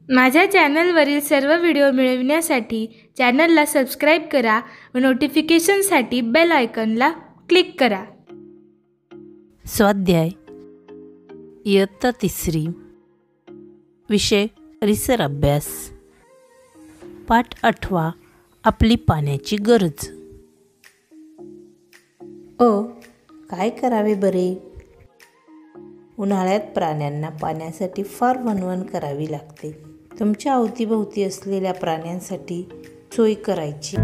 माझ्या चॅनलवरील सर्व व्हिडिओ मिळविण्यासाठी चॅनलला सबस्क्राईब करा व नोटिफिकेशनसाठी बेल आयकॉनला क्लिक करा. स्वाध्याय इयत्ता 3 विषय परिसर अभ्यास. पाठ 8 आपली पाण्याची गरज. काय करावे बरे? उन्हाळ्यात प्राण्यांना पाण्यासाठी फार वणवण करावी लागते. तुमच्या अवतीभोवती असलेल्या प्राण्यांसाठी सोय करायची.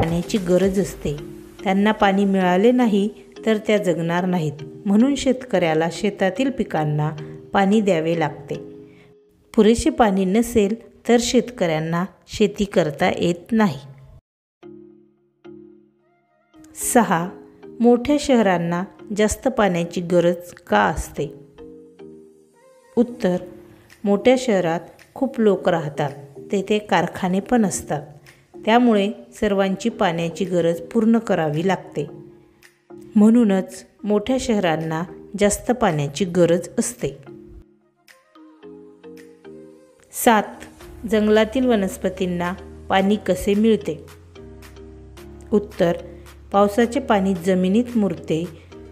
पाण्याची गरज असते. त्यांना पाणी मिळाले नाही तर त्या जगणार नाहीत. म्हणून शेतकऱ्याला शेतातील पिकांना पाणी द्यावे लागते. पुरेसे पाणी नसेल तर शेतकऱ्यांना शेती करता येत नाही. 6. मोठ्या शहरांना जास्त पाण्याची गरज का असते? उत्तर: मोठ्या शहरात खूप लोक राहतात. तेथे कारखाने पण असतात. त्यामुळे सर्वांची पाण्याची गरज पूर्ण करावी लागते. म्हणूनच मोठ्या शहरांना जास्त पाण्याची गरज असते. 7. जंगलातील वनस्पतींना पाणी कसे मिळते? उत्तर: पावसाचे पाणी जमिनीत मुरते.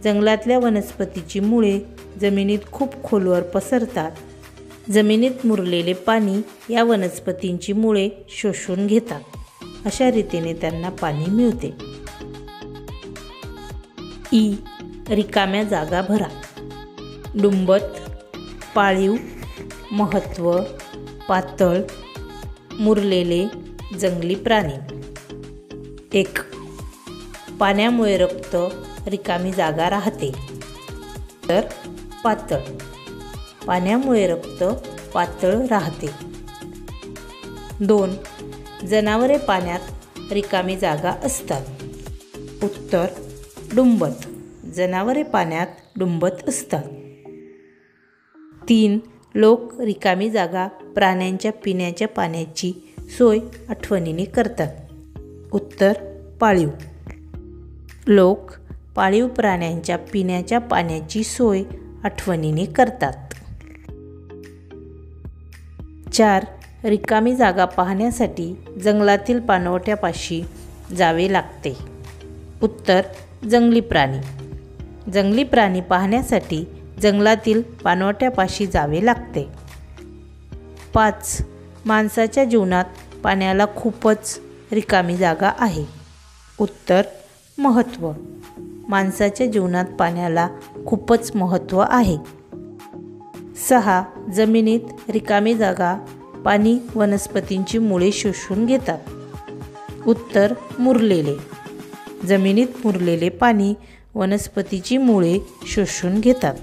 जंगलातल्या वनस्पतीची मुळे जमिनीत खूप खोलवर पसरतात. जमिनीत मुरलेले पाणी या वनस्पतींची मुळे शोषून घेतात. अशा रीतीने त्यांना पाणी मिळते. ई. रिकाम्या जागा भरा. डुंबत, पाळीव, महत्त्व, पातळ, मुरलेले, जंगली प्राणी. 1. पाण्यामुळे रक्त रिकामी जागा राहते. तर पातळ. पाण्यामुळे रक्त पातळ राहते. 2. जनावरे पाण्यात रिकामी जागा असतात. उत्तर: डुंबत. जनावरे पाण्यात डुंबत असतात. 3. लोक रिकामी जागा प्राण्यांच्या पिण्याच्या पाण्याची सोय आठवणीने करतात. उत्तर: पाळीव. लोक पाळीव प्राण्यांच्या पिण्याच्या पाण्याची सोय आठवणीने करतात. 4. रिकामी जागा पाहण्यासाठी जंगलातील पाणवठ्यापाशी जावे लागते. उत्तर जंगली प्राणी. जंगली प्राणी पाहण्यासाठी जंगलातील पाणवठ्यापाशी जावे लागते. 5. माणसाच्या जीवनात पाण्याला खूपच रिकामी जागा आहे. उत्तर महत्त्व. माणसाच्या जीवनात पाण्याला खूपच महत्त्व आहे. 6. जमिनीत रिकामी जागा पाणी वनस्पतींची मुळे शोषून घेतात. उत्तर मुरलेले. जमिनीत मुरलेले पाणी वनस्पतीची मुळे शोषून घेतात.